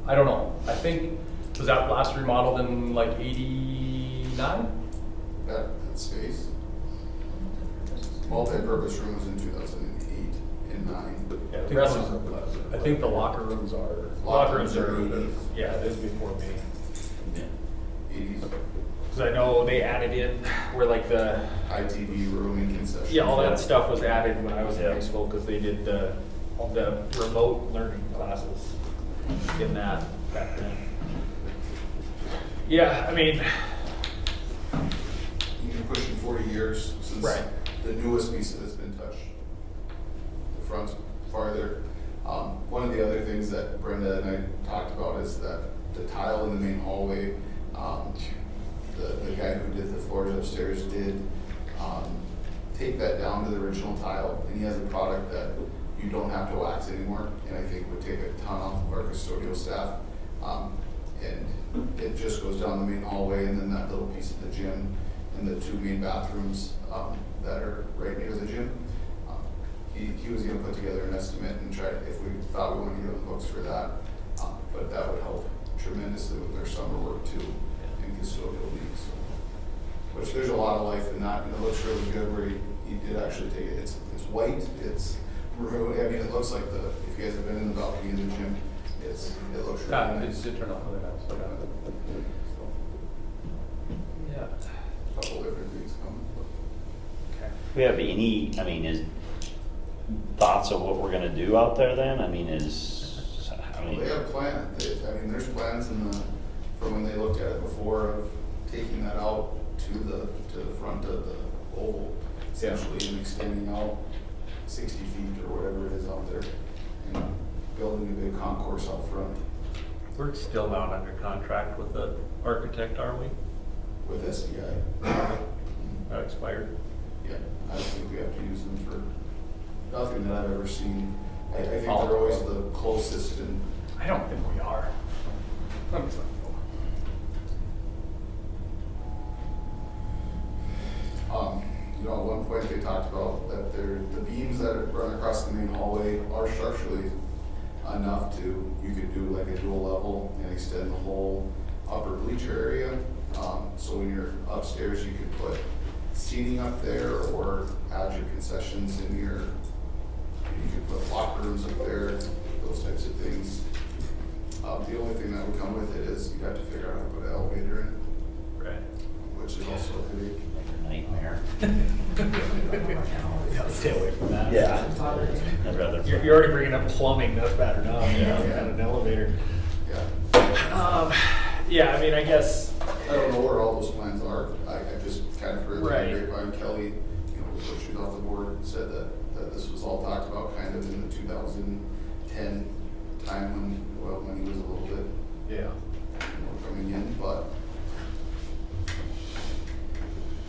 I don't know. I think, was that last remodeled in like 89? That space. Multi-purpose room was in 2008 and 9. Yeah, the rest is, I think the locker rooms are. locker rooms are, 80s. yeah, this is before me. 80s. Cause I know they added in where like the, ITV room and concessions. yeah, all that stuff was added when I was in Yeah. high school, cause they did the remote learning classes in that back then. Yeah, I mean, You're pushing 40 years since Right. the newest piece that's been touched. The front's farther. One of the other things that Brenda and I talked about is that the tile in the main hallway, the guy who did the floors upstairs did take that down to the original tile, and he has a product that you don't have to wax anymore, and I think would take a ton off of our custodial staff. And it just goes down the main hallway, and then that little piece of the gym and the 2 main bathrooms that are right near the gym. He was gonna put together an estimate and try, if we thought we wanted to get on the books for that, but that would help tremendously with their summer work too, and custodial needs. Which there's a lot of life in that, and it looks really good where he did actually take it. It's white, it's really, I mean, it looks like if you guys have been in the balcony in the gym, it looks really Yeah, it nice. did turn out really nice. So, yeah, A couple different things coming. okay. We have any, I mean, is thoughts of what we're gonna do out there then? I mean, They have plans, there's plans from when they looked at it before of taking that out to the front of the oval, essentially, and extending out 60 feet or whatever it is out there, and building a big concourse out front We're still not under contract with the architect, are we? with SDI. That expired? Yeah, I don't think we have to use them for nothing that I've ever seen. I think they're always the closest and I don't think we are. at one point they talked about that the beams that run across the main hallway are structurally enough you could do like a dual level and extend the whole upper bleacher area. So when you're upstairs, you could put seating up there or add your concessions in you could put locker rooms up there, those types of things. The only thing that would come with it is you'd have to figure out how to put an elevator in, Right. which is also a headache. nightmare. Yeah, stay away from that. Yeah. I'd rather. You're already bringing up plumbing, that's bad enough, and an elevator. Yeah. Yeah, I mean, I guess, I don't know where all those plans are. I just kind of heard that Right. grapevine. Kelly, before she was off the board, said that this was all talked about kind of in the 2010 time when he was a little bit yeah. more coming in, but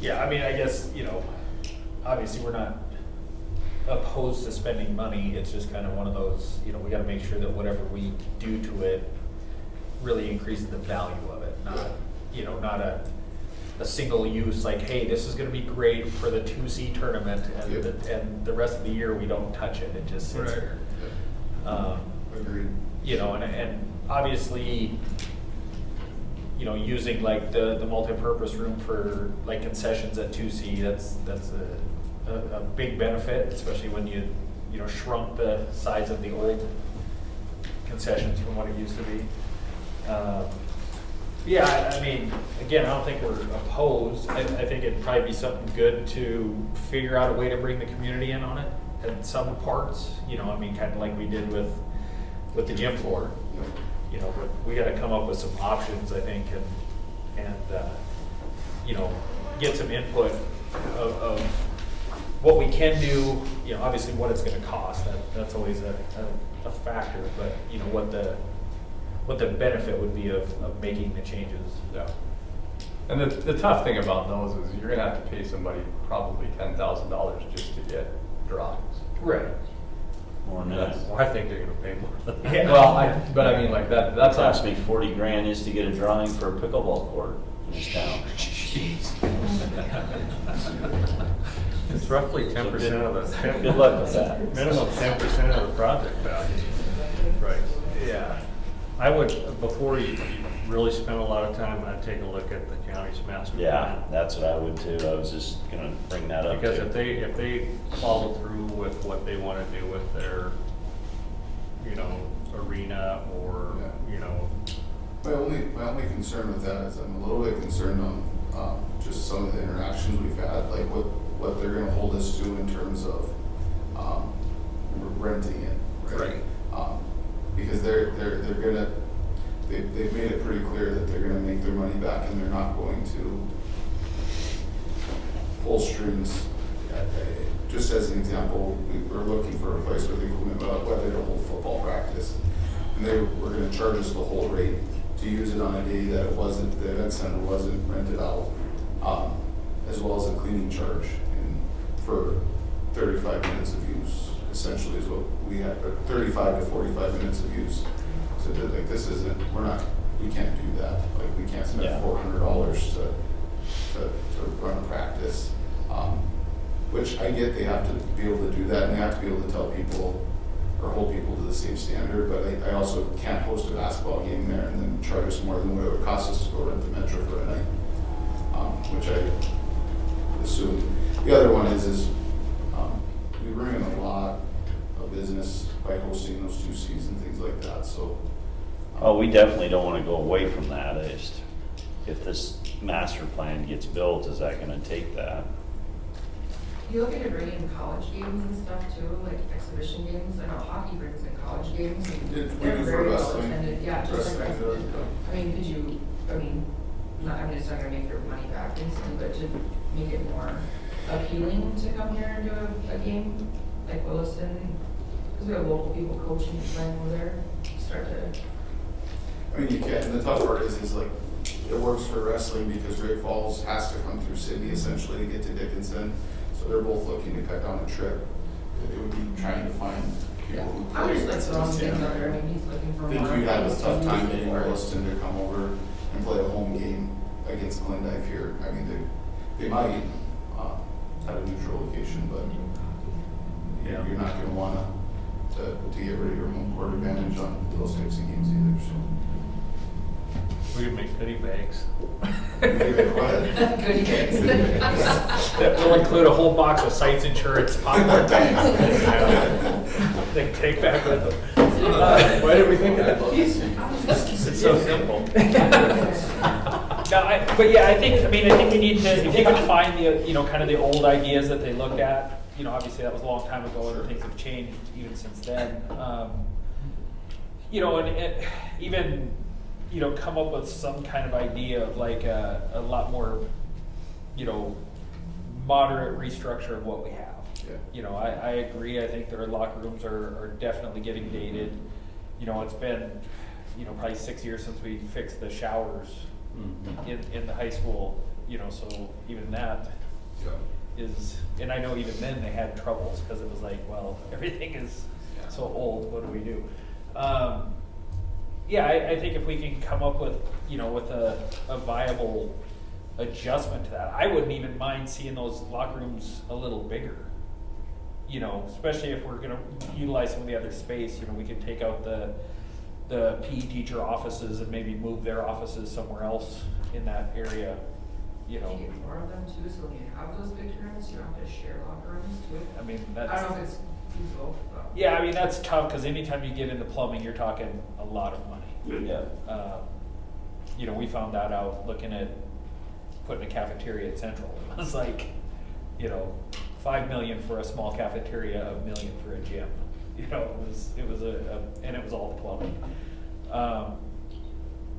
Yeah, I mean, I guess, obviously we're not opposed to spending money, it's just kind of one of those, we gotta make sure that whatever we do to it really increases the value of it, not a single use, like, hey, this is gonna be great for the 2C tournament, and the rest of the year we don't touch it, it just sits Right. here. agreed. And obviously, using like the multi-purpose room for like concessions at 2C, that's a big benefit, especially when you shrunk the size of the old concessions from what it used to be. Yeah, I mean, again, I don't think we're opposed. I think it'd probably be something good to figure out a way to bring the community in on it at some parts, kind of like we did with the gym floor. But we gotta come up with some options, I think, and get some input of what we can do, obviously what it's gonna cost, that's always a factor, but, what the benefit would be of making the changes. Yeah. And the tough thing about those is you're gonna have to pay somebody probably $10,000 just to get drawings. Right. more than that. Well, I think they're gonna pay more than that. Yeah. Well, but I mean, like that, That that's cost me 40 grand just to get a drawing for a pickleball court in this town. It's roughly 10% of the. Good luck with that. Minimum 10% of the project value. Right. Yeah. I would, before you really spend a lot of time, I'd take a look at the county's master plan. Yeah, that's what I would too. I was just gonna bring that up Because too. if they follow through with what they want to do with their, arena or, My only concern with that is I'm a little bit concerned on, just some of the interactions we've had, like what they're gonna hold us to in terms of, renting it, right? Because they've made it pretty clear that they're gonna make their money back and they're not going to pull strings. Just as an example, we were looking for a place where the equipment, whether to hold football practice. And they were gonna charge us the whole rate to use it on a day that the event center wasn't rented out, as well as a cleaning charge for 35 minutes of use, essentially is what we had, but 35 to 45 minutes of use. So they're like, we can't do that. Like, we can't spend Yeah. $400 to run a practice. Which I get, they have to be able to do that, and they have to be able to tell people or hold people to the same standard, but I also can't host a basketball game there and then charge us more than what it would cost us to go rent the Metro for a night, which I assume. The other one is we bring in a lot of business by hosting those 2Cs and things like that, so. Oh, we definitely don't wanna go away from that. If this master plan gets built, is that gonna take that? You look at it bringing in college games and stuff too, like exhibition games. I know hockey brings in college games. And We they're do for very well wrestling. attended. Yeah, just like Wrestling, wrestling. I mean, I'm just not gonna make your money back instantly, but to make it more appealing to come here and do a game like Williston, because we have local people coaching and playing over there. Start to. I mean, you can, and the tough part is like, it works for wrestling because Great Falls has to come through Sidney essentially to get to Dickinson. So they're both looking to cut down a trip. It would be trying to find people who I play. was just like throwing Yeah. things out there. I mean, he's looking for I think more. you'd have a tough time games getting for it. Williston to come over and play a home game against Glendive here. I mean, they might, at a neutral location, but Yeah. you're not gonna wanna to get rid of your home court advantage on those types of games either, so. We could make goodie bags. Go ahead. Goodie bags. That will include a whole box of sites insurance, popcorn bags. They can take back with them. why did we think of that? It's so simple. No, but yeah, I think we need to, if you can find the, kind of the old ideas that they looked at, obviously that was a long time ago and things have changed even since then. And even, come up with some kind of idea of like a lot more, moderate restructure of what we have. Yeah. I agree. I think their locker rooms are definitely getting dated. It's been, probably 6 years since we fixed the showers in the high school, so even that is, and I know even then they had troubles because it was like, well, everything is so old, what do we do? I think if we can come up with, with a viable adjustment to that, I wouldn't even mind seeing those locker rooms a little bigger. Especially if we're gonna utilize some of the other space, we could take out the PE teacher offices and maybe move their offices somewhere else in that area, You get more of them too, so when you have those big tournaments, you don't have to share locker rooms too. I mean, I that's. don't know if it's feasible, but. Yeah, I mean, that's tough, because anytime you get into plumbing, you're talking a lot of money. Yeah. We found that out looking at putting a cafeteria at Central. It was like, $5 million for a small cafeteria, $1 million for a gym. It was and it was all the plumbing.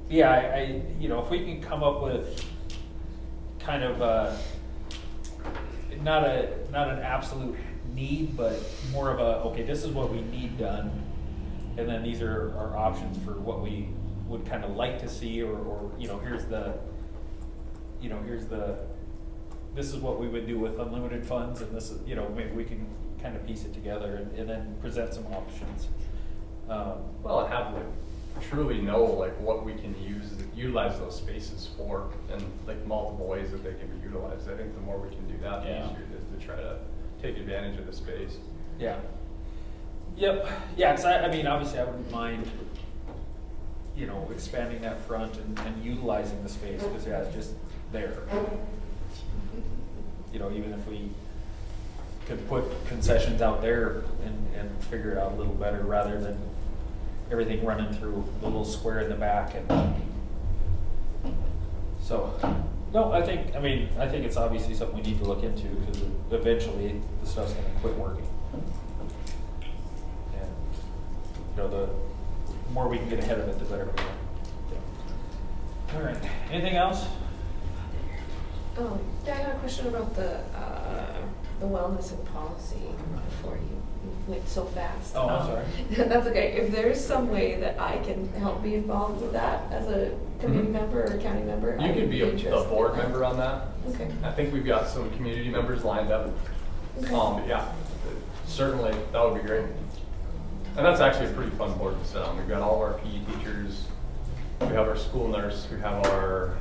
If we can come up with kind of not an absolute need, but more of a, okay, this is what we need done, and then these are our options for what we would kind of like to see, or this is what we would do with unlimited funds, and this is, maybe we can kind of piece it together and then present some options. Well, and have to truly know like what we can utilize those spaces for, and like multiple ways that they can be utilized. I think the more we can do that, the Yeah. easier it is to try to take advantage of the space. Yeah. Yep. Yeah, because I mean, obviously I wouldn't mind, you know, expanding that front and utilizing the space, because yeah, it's just there. You know, even if we could put concessions out there and figure it out a little better, rather than everything running through the little square in the back. And so, no, I think it's obviously something we need to look into, because eventually the stuff's gonna quit working. And, you know, the more we can get ahead of it, the better we are. Yeah. All right, anything else? Yeah, I got a question about the wellness and policy before you went so fast. Oh, I'm sorry. That's okay. If there's some way that I can help be involved with that as a committee Mhm. member or county member, I You could would be a interested. board member on that. Okay. I think we've got some community members lined up. Okay. But yeah, certainly, that would be great. And that's actually a pretty fun board to sit on. We've got all of our PE teachers, we have our school nurse, we have our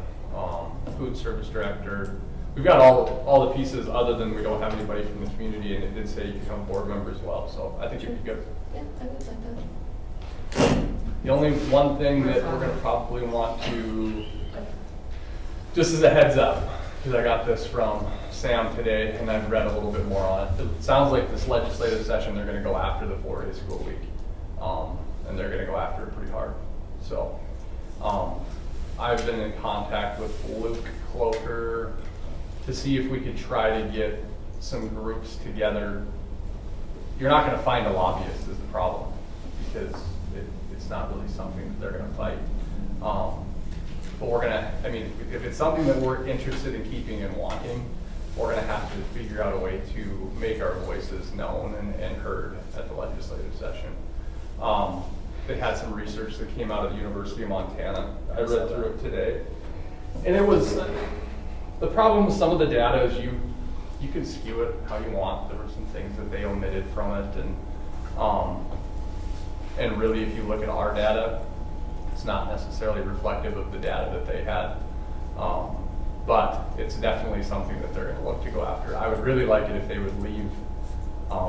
food service director. We've got all the pieces, other than we don't have anybody from the community, and it did say you can become a board member as well, so I think it'd be good. Yeah, I would like that. The only one thing that we're gonna probably want to, just as a heads up, because I got this from Sam today, and I've read a little bit more on it. It sounds like this legislative session, they're gonna go after the 4-day school week. And they're gonna go after it pretty hard. So, I've been in contact with Luke Cloker to see if we could try to get some groups together. You're not gonna find a lobbyist is the problem, because it's not really something that they're gonna fight. But we're gonna, I mean, if it's something that we're interested in keeping and wanting, we're gonna have to figure out a way to make our voices known and heard at the legislative session. They had some research that came out of the University of Montana. I read through it today. And it was, the problem with some of the data is you can skew it how you want. There were some things that they omitted from it, and really if you look at our data, it's not necessarily reflective of the data that they had. But it's definitely something that they're gonna look to go after. I would really like it if they would leave,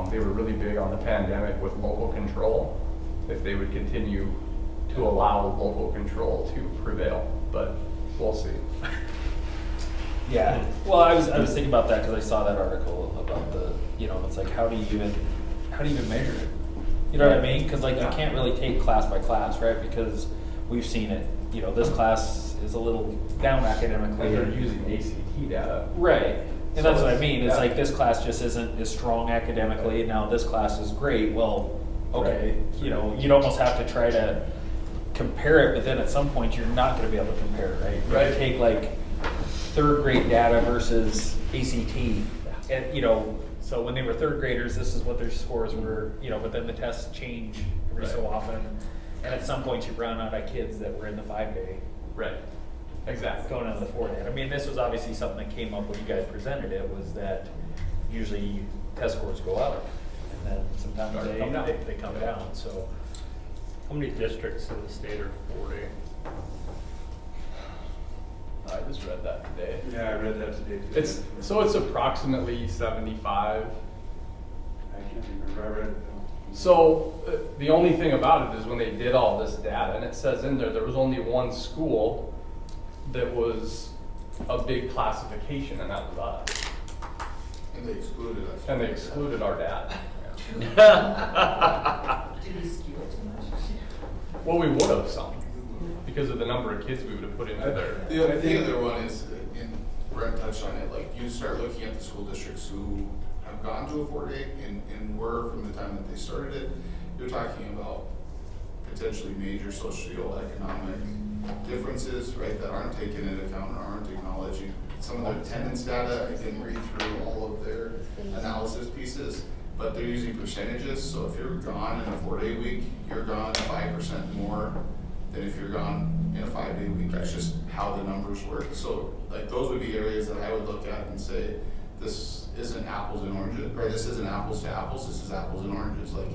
they were really big on the pandemic with local control, if they would continue to allow local control to prevail, but we'll see. Yeah, well, I was thinking about that because I saw that article about the, you know, it's like, how do you even measure it? You know what I mean? Because like you can't really take class by class, right? Because we've seen it, you know, this class is a little down academically. And they're using ACT data. Right, and that's what I mean, it's Yeah. like this class just isn't as strong academically, now this class is great, well, okay, you know, you'd almost have to try to compare it, but then at some point, you're not gonna be able to compare it, right? You're gonna Right. take like third grade data versus ACT, and, you know, so when they were third graders, this is what their scores were, you know, but then the tests change every so Right. often, and at some point, you run out of kids that were in the 5-day. Right, exactly. Going on to the 4-day. I mean, this was obviously something that came up when you guys presented it, was that usually test scores go up, and then sometimes Or come down. they come down, so. How many districts in the state are 4-day? I just read that today. Yeah, I read that today too. It's approximately 75. I can't remember, I read it. So the only thing about it is when they did all this data, and it says in there was only one school that was a big classification, and that was us. And they excluded us. And they excluded our data. Did we skew it too much? Well, we would have some, because of the number of kids we would have put into there. The other one is, and Brent touched on it, like you start looking at the school districts who have gone to a 4-day and were from the time that they started it, you're talking about potentially major socioeconomic differences, right, that aren't taken into account or aren't acknowledging. Some of the attendance data, I didn't read through all of their analysis pieces, but they're using percentages, so if you're gone in a 4-day week, you're gone 5% more than if you're gone in a 5-day week. It's just how the numbers work. So like those would be areas that I would look at and say, this isn't apples and oranges, or this isn't apples to apples, this is apples and oranges. Like,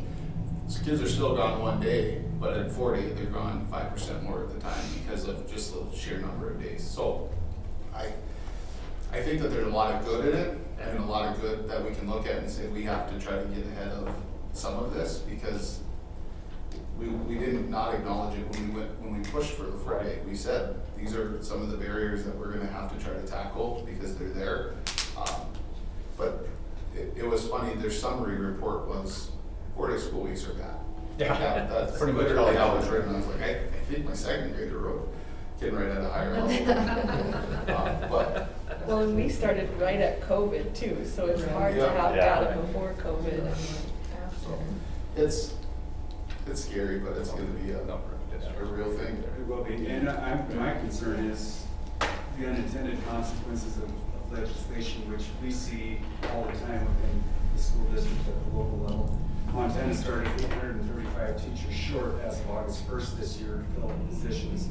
these kids are still gone one day, but at 40, they're gone 5% more of the time because of just the sheer number of days. So I think that there's a lot of good in it, and a lot of good that we can look at and say we have to try to get ahead of some of this, because we didn't not acknowledge it when we pushed for the 4 day. We said these are some of the barriers that we're going to have to try to tackle because they're there. But it was funny. Their summary report was 4 day school weeks are bad. Yeah, That's pretty much literally all how it it was was. written. I was like, I think my second grader wrote getting right at a higher level. But Well, and we started right at COVID too, so it's hard to Yeah. have Yeah. data before COVID and after. it's scary, but it's going to be a real thing. It will be, and my concern is the unintended consequences of legislation, which we see all the time within the school district at the local level. Montana started 835 teachers short as of August 1st this year, filling positions.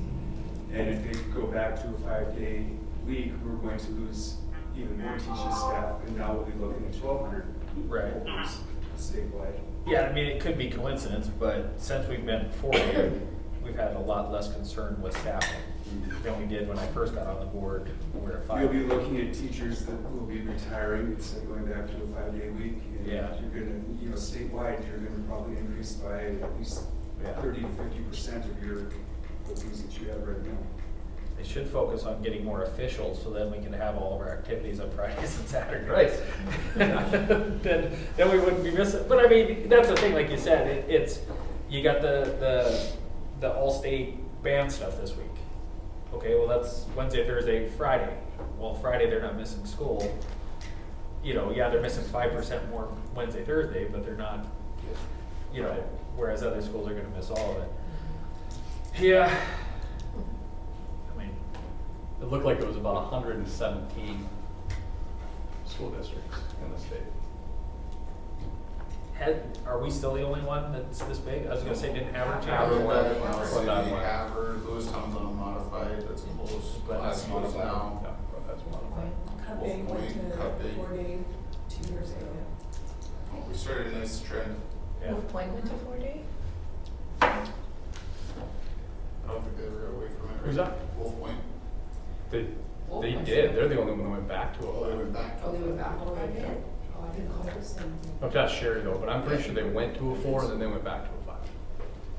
And if they go back to a 5-day week, we're going to lose even more teaching staff, and now we'll be looking at 1,200 Right. openings statewide. Yeah, I mean, it could be coincidence, but since we've been 40, we've had a lot less concern with staffing than we did when I first got on the board. We're at 5. You'll be looking at teachers that will be retiring instead of going back to a 5-day week. And Yeah. You're gonna, statewide, you're gonna probably increase by at least Yeah. 30 to 50% of your openings that you have right now. They should focus on getting more officials, so then we can have all of our activities on Fridays and Saturdays. Right. Then we wouldn't be missing, but I mean, that's the thing, like you said, it's, you got the all-state band stuff this week. Okay, well, that's Wednesday, Thursday, Friday. Well, Friday, they're not missing school. You know, yeah, they're missing 5% more Wednesday, Thursday, but they're not, you know, whereas other schools are gonna miss all of it. Yeah. I mean, It looked like it was about 117 school districts in the state. are we still the only one that's this big? I was gonna say, didn't average Havre, out? Havre, Lewistown's unmodified, that's close, But last that's year's modified. now. Yeah, but that's modified. Cup Wolf Day went Point, to Cup Day. 4-day 2 years ago. Oh, we started a nice trend. Yeah. Wolf Point went to 4-day? I don't think they ever got away from it. Who's that? Wolf Point. They Wolf they Point. did. They're the only one that went back to it. Oh, they went back to Oh, they went back. Oh, I did. Oh, I didn't call it the same thing. I'm not sure though, but I'm pretty sure they went to a 4 and then they went back to a 5.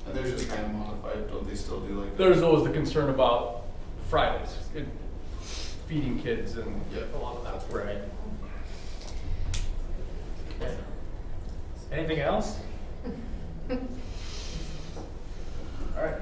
And they're just kind of modified, don't they still do like? There's always the concern about Fridays, feeding kids and Yeah. a lot of that. Right. Okay. Anything else? All right.